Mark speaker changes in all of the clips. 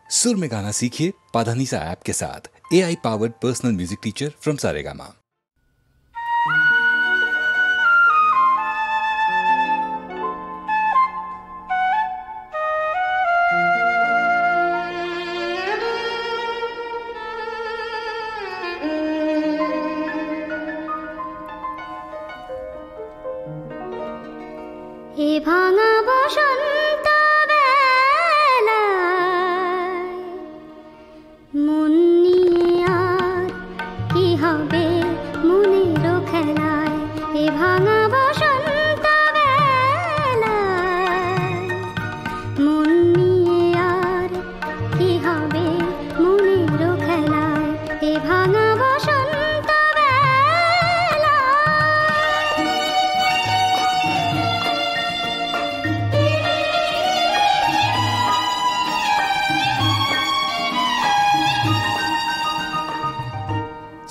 Speaker 1: सुर में गाना सीखिए पाधानीसा ऐप के साथ। AI powered personal music teacher from Saregama.
Speaker 2: এ ভাঙা বসন্ত বেলায় মন নিয়ে আর কি হবে মনেরও খেলায়। এ ভাঙা বসন্ত বেলায় মন নিয়ে আর কি হবে মনেরও খেলায়। এ ভাঙা বসন্ত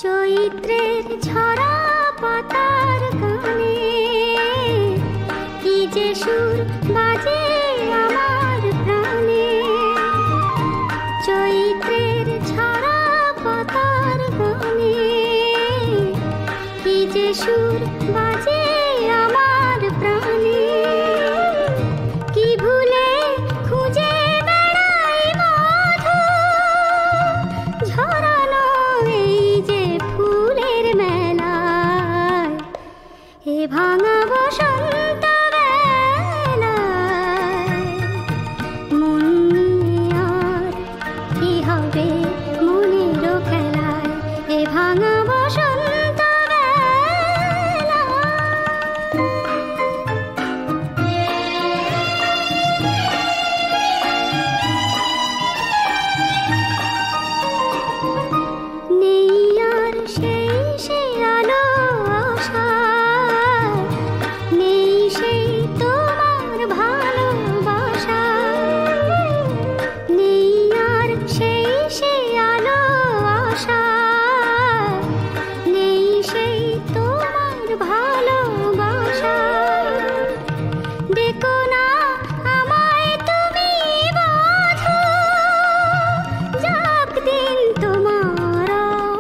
Speaker 2: চৈত্রের ঝরা পাতার গানে কি যে সুর বাজে আমার প্রাণে। চৈত্রের ঝরা পাতার গানে কি যে সুর বাজে আমার প্রাণে। কি ভুলে খুঁজে বেড়াই মধু ঝরানো এই যে ফুলের মেলায়। এ ভাঙা বসন্ত বেলায় মন নিয়ে আর কি হবে মনেরও খেলায়। এ ভাঙা বসন্ত নেই আর সেই আলো আশা, নেই সেই তোমার ভালোবাসা। নেই আর সেই আলো আশা, নেই সেই তোমার ভালোবাসা। দেখো না আমায় তুমি বধূ, যাক দিন তোমার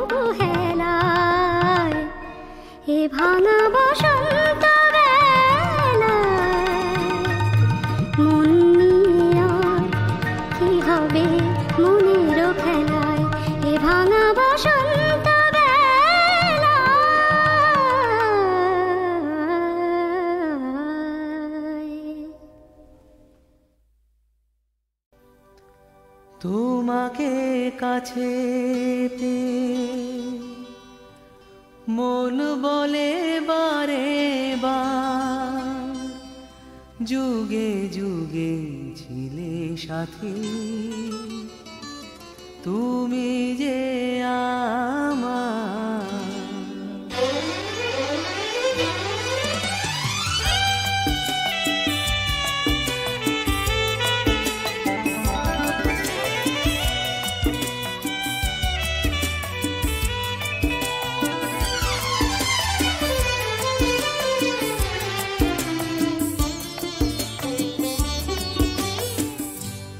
Speaker 2: অবহেলায়। এ ভাঙা বসন্ত বেলায় মন নিয়ে আর কি হবে মনেরও খেলায়। এ ভাঙা বসন্ত বেলায়।
Speaker 3: তোমাকে কাছে পেয়ে মন বলে বারে বার, যুগে যুগে ছিলে সাথী তুমি যে আমার।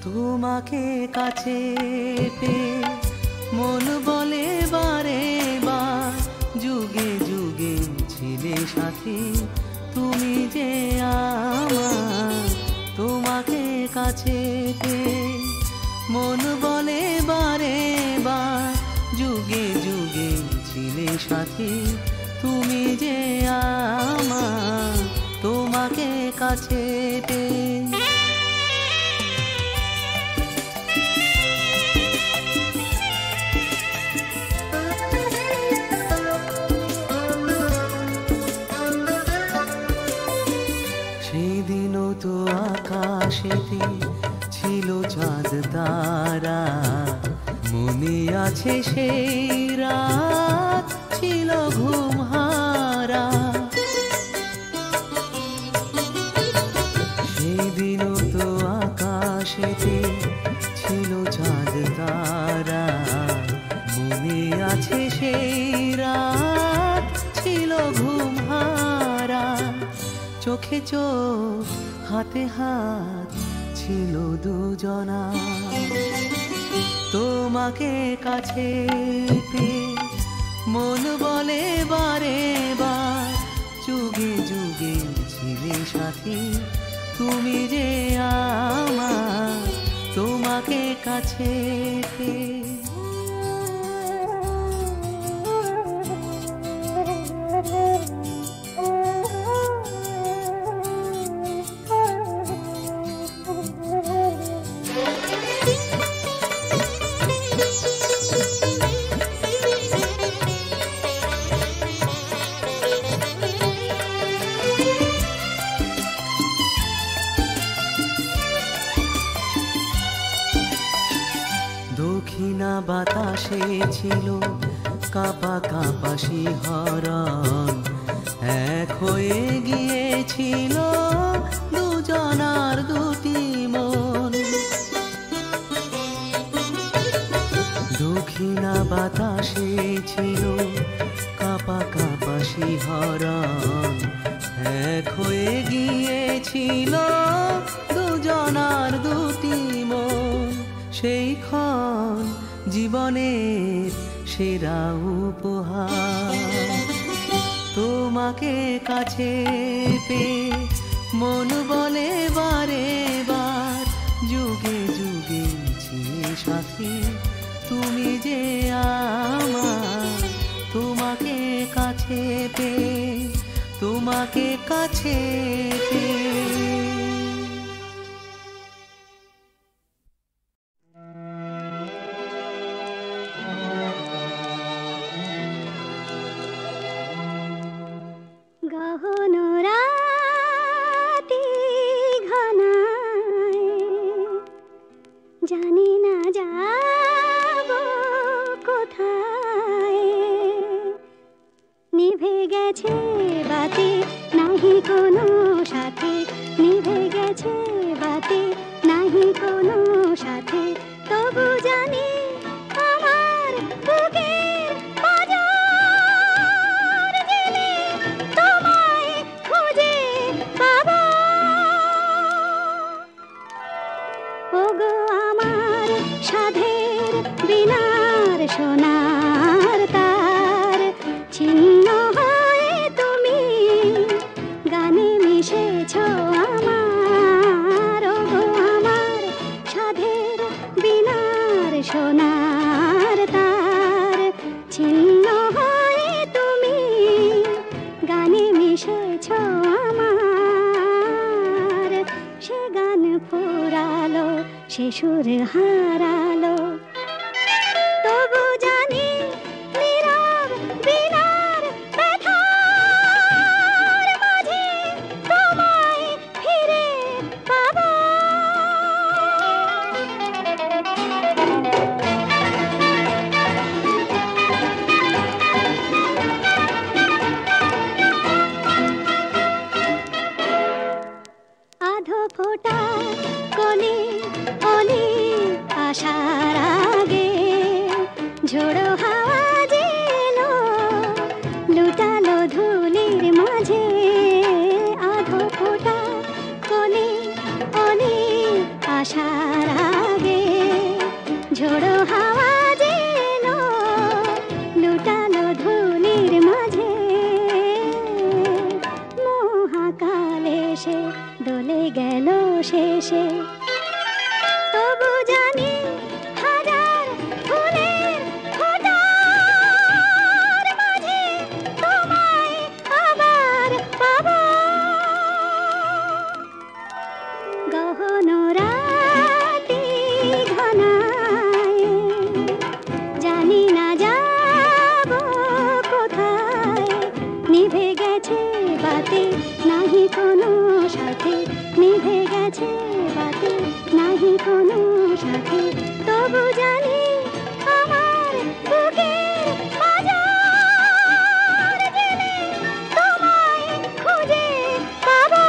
Speaker 3: তোমাকে কাছে পেয়ে মন বলে বারে বার, যুগে যুগে ছিলে সাথী তুমি যে আমার। তোমাকে কাছে পেয়ে মন বলে বারে বার, যুগে যুগে ছিলে সাথী তুমি যে আমার। তোমাকে কাছে পেয়ে সেদিনও তো আকাশেতে ছিল চাঁদ তারা, মনে আছে সেই রাত ছিল ঘুমহারা। সেদিনও তো আকাশেতে ছিল চাঁদ তারা, মনে আছে সেই রাত ছিল ঘুমহারা। চোখে চোখ হাতে হাত ছিল দুজনা, তোমাকে কাছে পেয়ে মন বলে বারে বার যুগে যুগে ছিলে সাথী তুমি যে আমার তোমাকে কাছে পেয়ে। দক্ষিণা বাতাসে ছিল কাঁপা কাঁপা শিহরণ এক হয়ে গিয়েছিল দুজনার দুটি মন। দক্ষিণা বাতাসে ছিল কাঁপা কাঁপা শিহরণ এক হয়ে গিয়েছিল দুজনার দুটি মন। সেই ক্ষণ জীবনের সেরা উপহার তোমাকে কাছে পেয়ে মন বলে বারে বার যুগে যুগে ছিলে সাথী তুমি যে আমার তোমাকে কাছে পেয়ে তোমাকে কাছে পেয়ে।
Speaker 2: গহন রাতি ঘনায় জানি না যাব কোথায়, নিভে গেছে বাতি নাহি কোনো সাথী, নিভে গেছে বাতি নাহি কোনো সাথী, তবু জানি আমার বুকের পাঁজর গেলে তোমায় খুঁজে পাবো। ওগো আমার সাধের বীণার সোনার তার, ছিন্ন হয়ে তুমি গানে মিশেছ আমার। ওগো আমার সাধের বীণার সোনার তার, ছিন্ন হয়ে তুমি গানে মিশেছ আমার। সে গান ফুরালো, সে সুর হারালো, তবু জানি নীরব বীণার ব্যথার মাঝে তোমায় ফিরে পাবো। আধো ফোটা কলি অলি আসার আগে ঝোড়ো হাওয়া যেলো লুটালো ধুলির মাঝে। আধো ফোটা কলি অলি আসার আগে ঝোড়ো হাওয়া যেলো লুটালো ধুলির মাঝে। মহাকালে সে দোলে গেল শেষে, তবু জানি হাজার ফুলের ফোঁটার মাঝে তোমায় আবার পাবো। গহন রাতি ঘনায় জানি না যাব কোথায়, নিভে গেছে বাতি নাহি কোনো সাথী, নিভে গেছে বাতি নাহি কোনো সাথী, তবু জানি আমার বুকের পাঁজর গেলে তোমায় খুঁজে পাবো।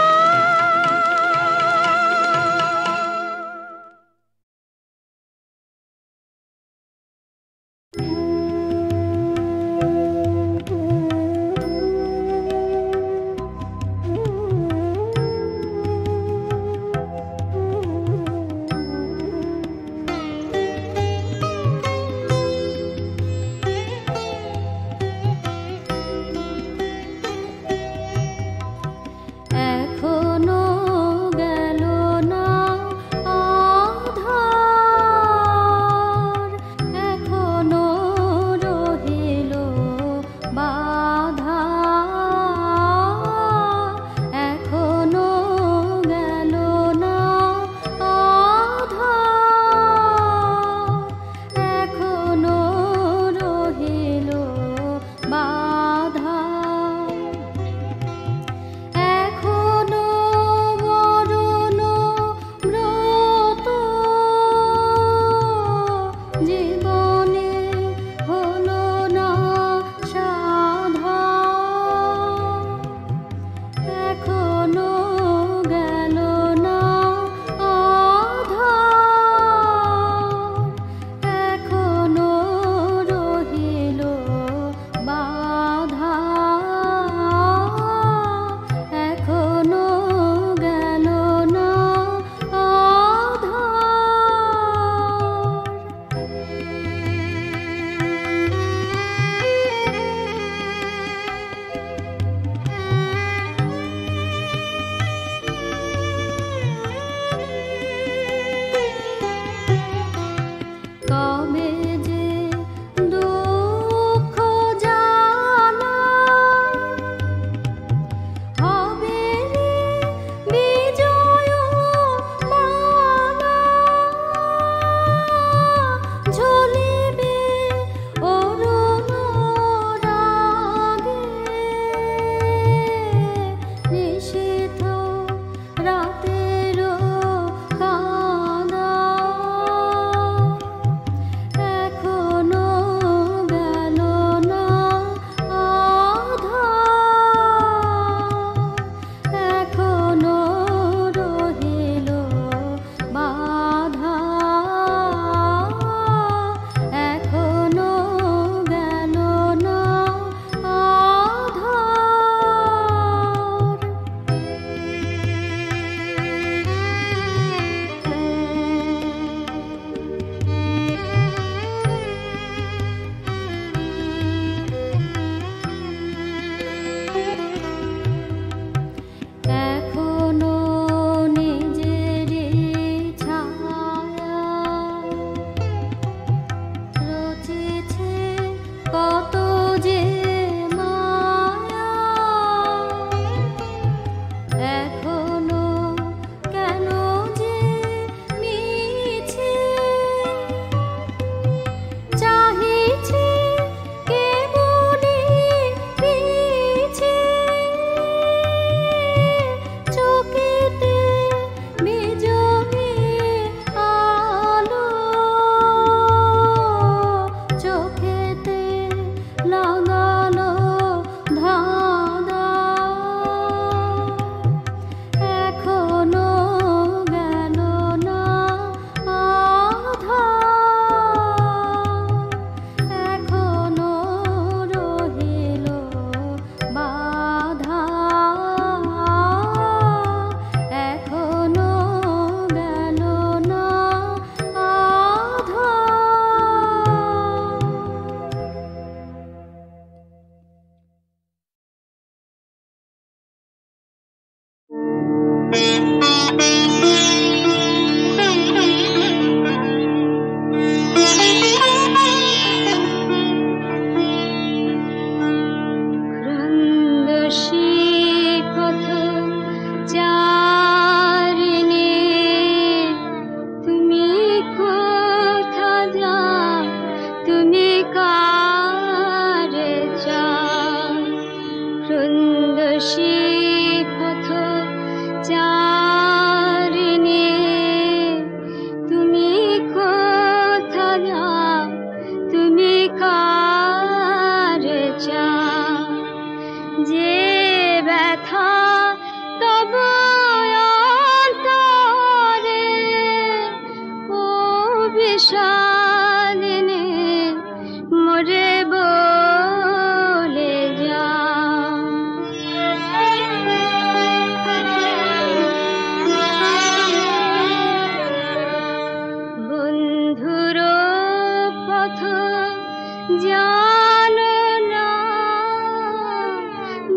Speaker 2: জানো না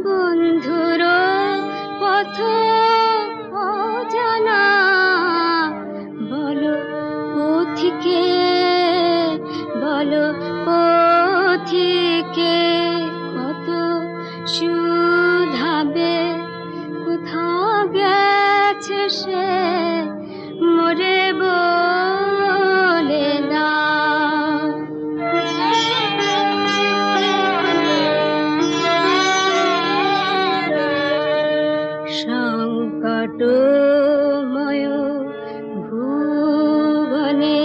Speaker 2: বন্ধুর পথ অজানা, বলো পথিকে, বলো পথিকে কত শুধাবে, কোথা গেছে সে মোরে বলে দাও। সংকটময় ভুবনে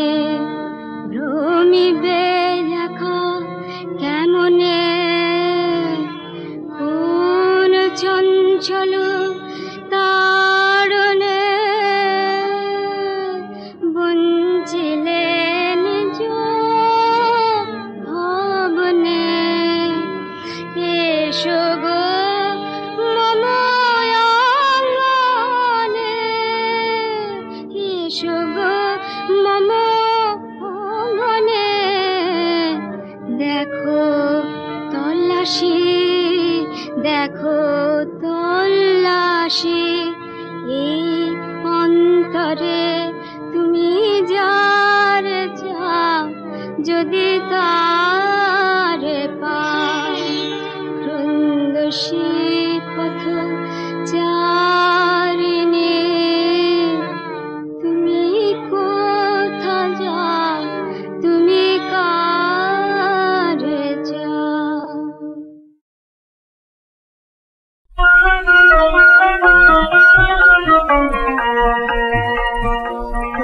Speaker 2: ভ্রমিবে একা কেমনে, কোন চঞ্চল তারণে বঞ্চিলে নিজ ভবনে। এসো গো মম অঙ্গনে, এসো গো মম অঙ্গনে, দেখো তল্লাশি, দেখো তল্লাশি এই অন্তরে, তুমি যার চাও যদি তারে পাও। ক্রন্দশী পথ চারিণী, তুমি কোথা যাও, তুমি কারে যাও।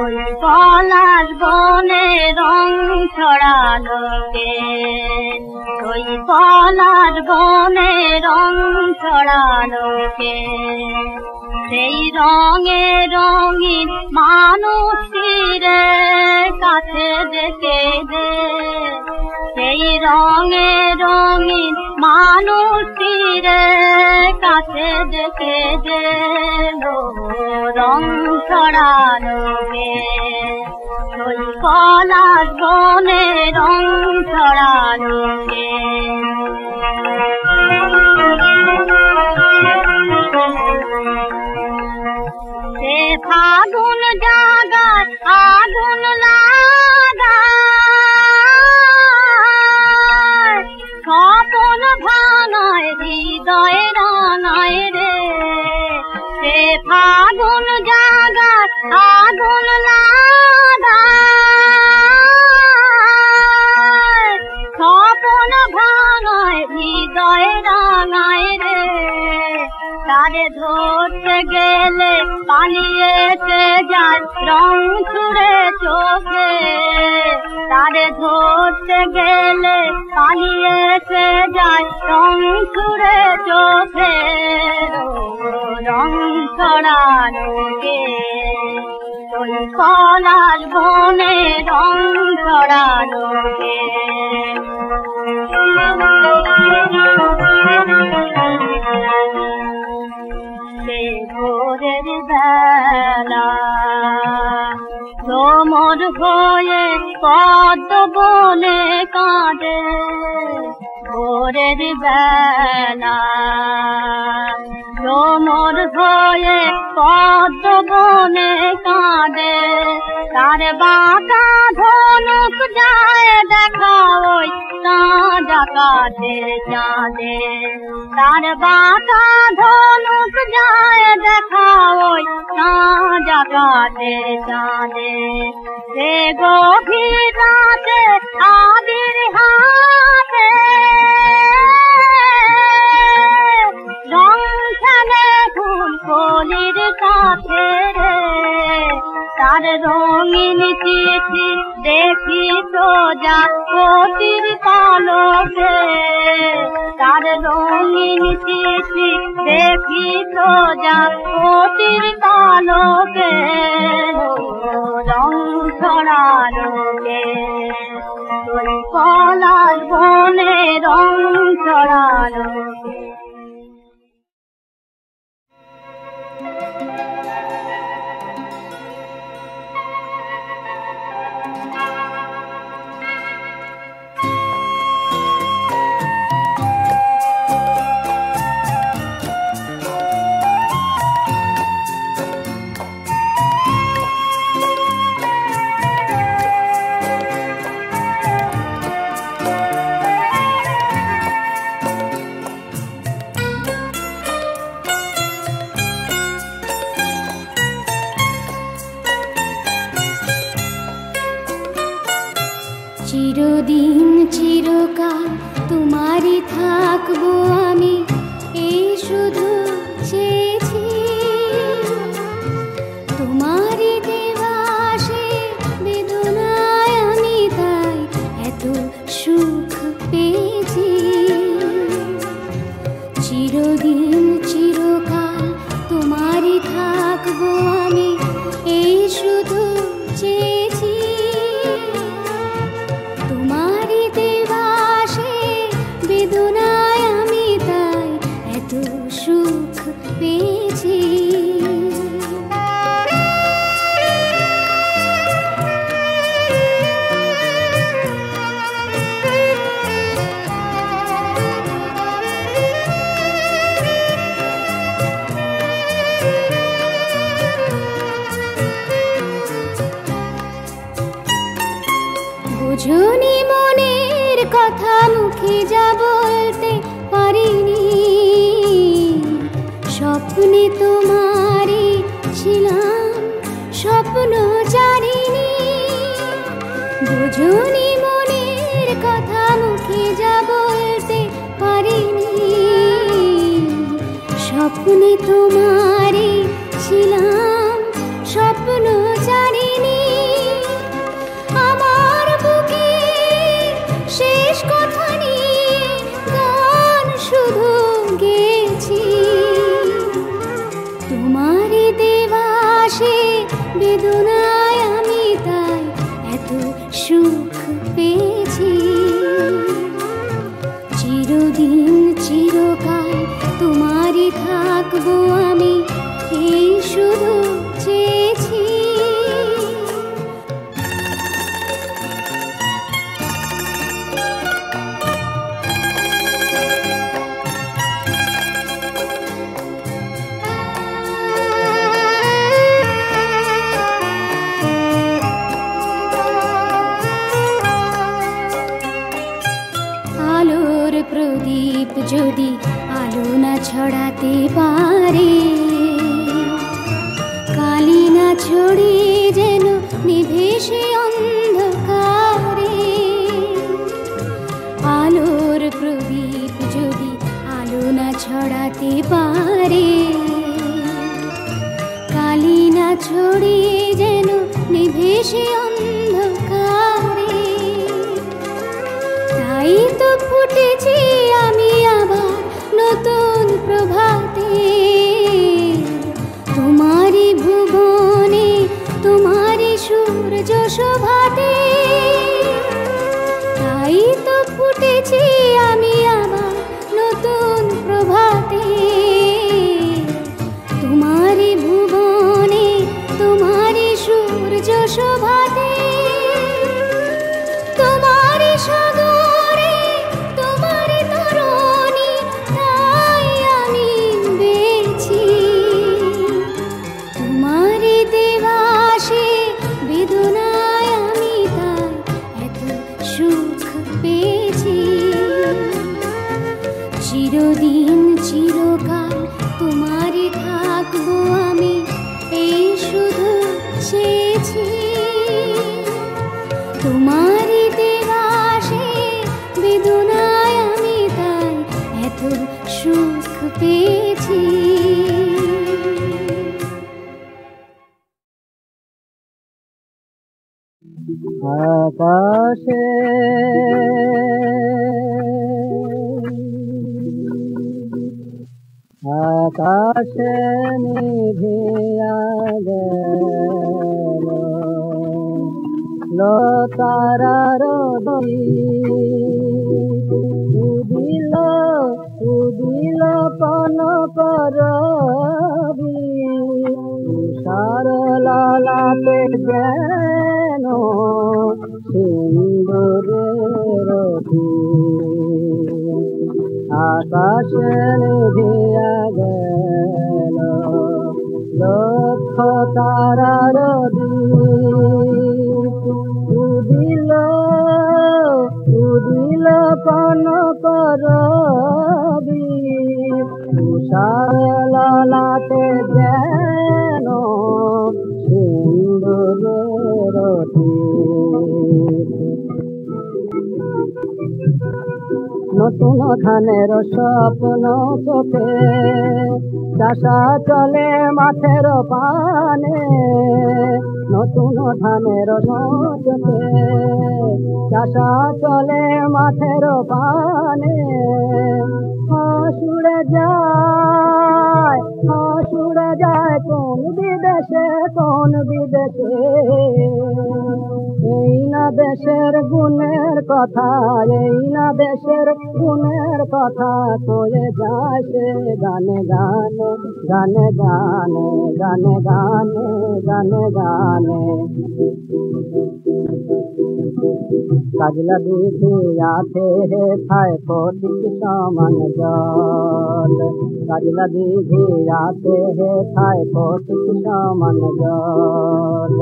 Speaker 2: ওই পলাশ বনে রং ছড়ালো কে, ওই পলাশ বনে রং ছড়ালো কে, সেই রঙে রঙিন মানুষটিরে কাছে ডেকে দে, সেই রঙে রঙিন মানুষটিরে কাছে ডেকে দে, রং ছড়ালো কে, ওই পলাশ বনে রং ছড়ালো কে। সে ফাগুন জাগায় আগুন লাগায়, স্বপন ভাঙায় হৃদয় রাঙায় রে, সে ফাগুন জাগায় আগুন লাগায়, স্বপন ভাঙায় হৃদয় রাঙায় রে, তারে ধরতে গেলে পালিয়েতে যায় রং ছুড়ে চোখে, তারে ধরতে গেলে পালিয়েতে যায় রং ছুড়ে চোখে, রং ছড়ালো কে, ওই পলাশ বনে রং ছড়ালো কে। সে ভোরের বেলা ভ্রমর হয়ে পদ্ম বনে কাঁদে, ভোরের বেলা ভ্রমর হয়ে পদ্ম বনে কাঁদে, তার বাঁকা ধনুক যায় দেখা ওই চাঁদা কাঁধে চাঁদে, তার বাঁকা ধনুক যায় দেখা ওই চাঁদা কাঁধে চাঁদে, সে গভীর রাতে আবির হাতে রং খেলে ফুল কলির কাছে রে, তার রঙিন চিঠি দেখি তো যা পতির পালকে, তার রঙিন চিঠি দেখি তো যা পতির পালকে, রং ছড়ালো কে, ওই পলাশ বনে রং ছড়ালো কে।
Speaker 4: চিরদিন চিরকাল তোমারই থাকবো আমি, এই শুধু চেয়েছি। তোমারই দেওয়া সে বেদনায় আমি তাই এত সুখ পেয়েছি। চিরদিন চিরকাল তোমারই থাকবো আমি, এই শুধু চেয়েছি। তোমারই দেওয়া সে বেদনায় আমি তাই এত সুখ পেয়েছি। বুঝুনি মনের কথা মুখে যা বলতে পারিনি, স্বপ্নে তোমারই ছিলাম স্বপ্ন জানিনি। বুঝুনি মনের কথা মুখে যা বলতে পারিনি, স্বপ্নে তোমারই ছিলাম স্বপ্ন জানিনি। আমার বুকে শেষ কথা নিয়ে গান শুধু গেছি। তোমারই দেওয়া সে বেদনায় আমি তাই এত সুখ পেয়েছি। চিরদিন চিরকাল তোমারই থাকবো আমি, এই শুধু চেয়েছি। আলোর প্রদীপ যদি আলো না ছড়াতে পারে, কালি না ছড়িয়ে যেন নিভে সে অন্ধকারে। আলোর প্রদীপ যদি আলো না ছড়াতে পারে, কালি না ছড়িয়ে যেন নিভে সে অন্ধকারে। তাই তো ফুটেছি আমি আবার নতুন প্রভাতে, তোমারই ভুবনে তোমারই সূর্য শোভাতে। তাই তো ফুটেছি আমি আবার নতুন প্রভাতে, তোমারই ভুবনে তোমারই সূর্য শোভাতে। তোমারই সাগরে তোমারই তরণী তাই আমি বেছি। তোমারই দেওয়া সে বেদনায় আমি তাই এত সুখ পেয়েছি। চিরদিন চিরকাল তোমারই থাকবো আমি, এই শুধু চেয়েছি। তোমারই দেওয়া সে বেদনায় আমি তাই এত সুখ পেয়েছি।
Speaker 3: আকাশে আকাশে নিভিয়া গেল লতারার উদিল উদিল কনকরবি তুষার ললাটে যেন সিন্দুরের আকাশে নিভিয়া গেল লক্ষ তারার উদিল উদিল কনকরবি তুষার ললাটে যেন সিন্দুরের নতুন ধানের স্বপ্ন চোখে চাষা চলে মাঠের পানে নতুন ধানের চোখে চাষা চলে মাঠের পানে হাসুড়ে যায় কোন বিদেশে এই না দেশের গুণের কথা এই না দেশের গুণের কথা কয়ে যায় সে গানে গানে গানে গানে গানে গানে গানে গানে কাজলা দিঘিয়াতে খায় ফটিক সমান জল কাজলা দিঘিয়াতে খায় ফটিক সমান জল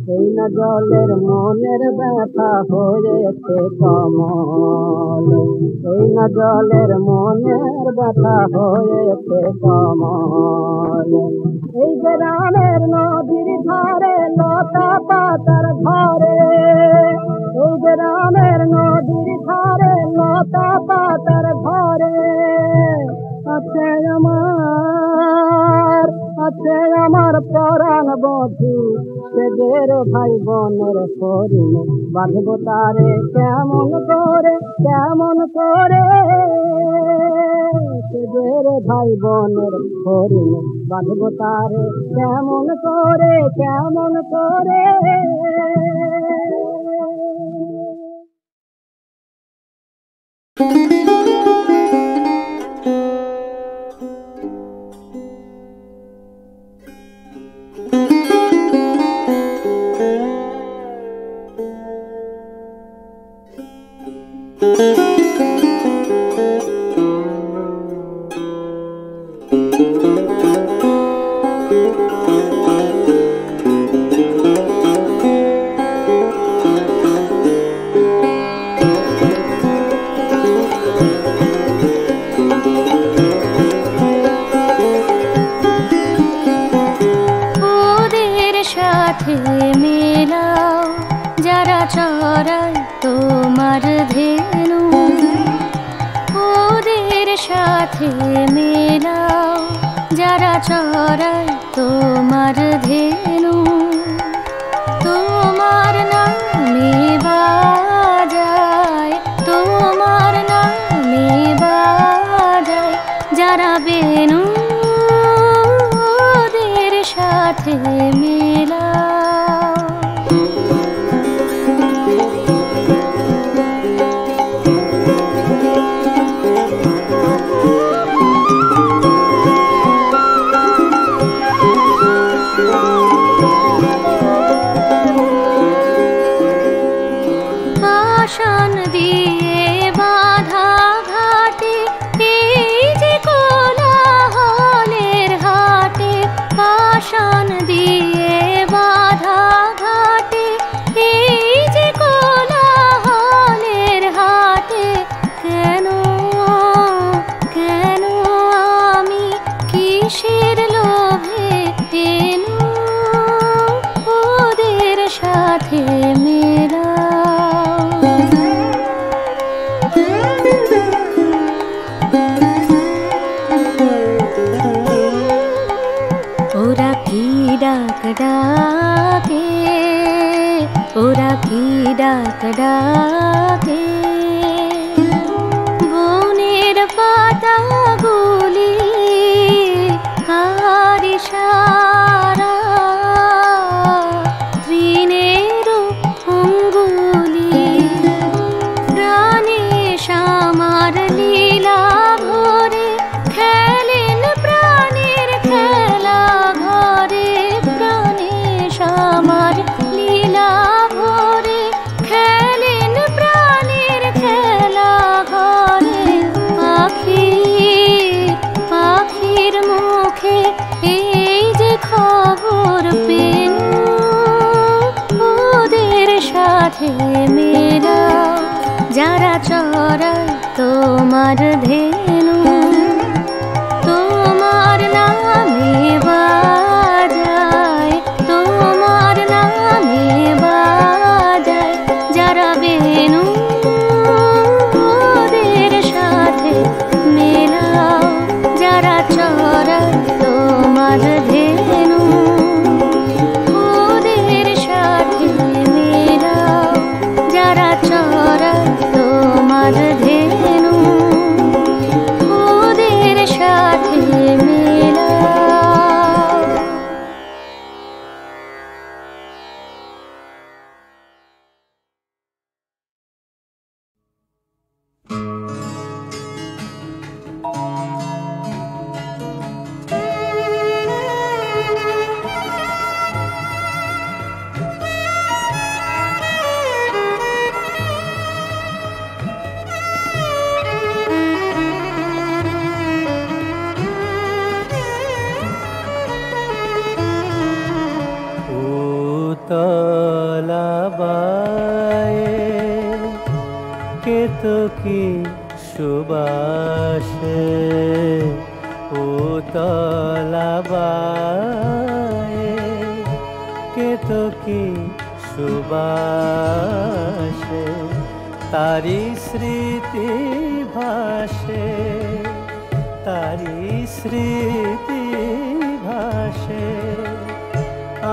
Speaker 3: এই না জলের মনের ব্যথা হয়েছে কমল এই না জলের মনের ব্যথা হয়েছে কমল এই গ্রামের নদীর ধারে লতা পাতার ঘরে এই গ্রামের নদীর ধারে লতা পাতার ঘরে আছে আমার পরাণ বধূ সেদের ভাই বোনের হরিণ বাঁধব তারে কেমন করে সেদের ভাই বোনের হরিণ বাঁধব তারে কেমন করে
Speaker 4: তোমার ধেনু তোমার নামে বাজায় তোমার নামে বাজায় যারা বেনু ওদের তোমার ধেনু ওদের সাথে মেলাও যারা চড়ায় তোমার ধেনু ওদের সাথে মেলাও।
Speaker 5: তলাবায়ে কেতকী সুবাসে ও তলাবায়ে কেতকী সুবাসে তারি স্মৃতি ভাসে তারি স্মৃতি ভাসে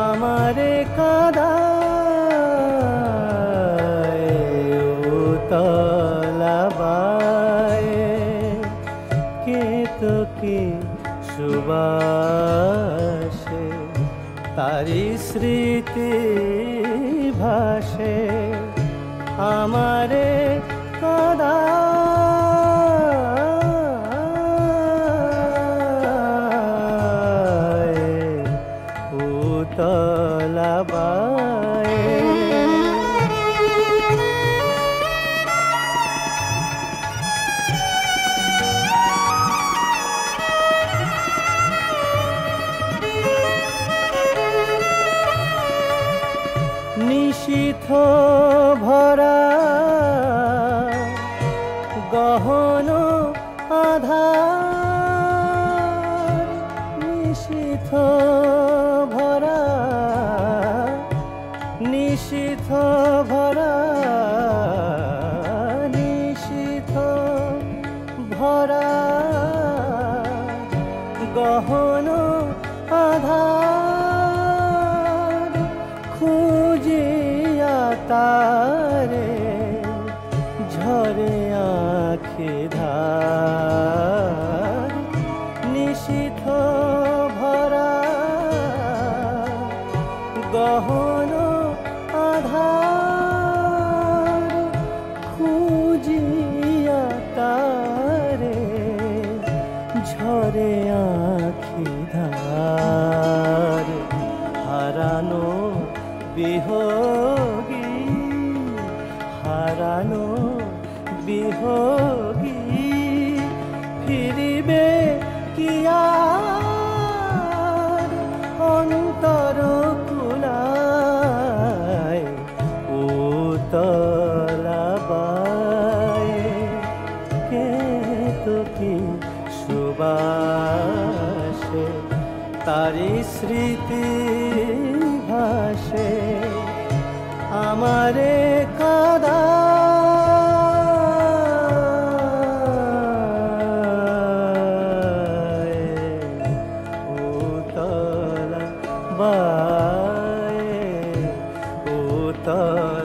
Speaker 5: আমারে কাদায় ও তলাবায়ে কেতকী সুবাসে তারি স্মৃতি ভাসে আমারে কাদায় ও তলাবায়ে। নিশীথ ভরা গহন আধার নিশীথ ভরা নিশীথ ভরা নিশীথ ভরা গহন আধার খুঁজিয়া তারে ঝরে আঁখি ধার নিশীথ ভরা গহন আধার খুঁজিয়া তারে ঝরে আঁখি ধার হারানো বিহোগী হারানো বিহোগী ফিরিবে কি আর অন্তর কুলায় ও তলাবায়ে কেতকী সুবাসে তারি স্মৃতি ভাসে আমারে কাদায় ও তলাবায়ে ও তলাবায়ে।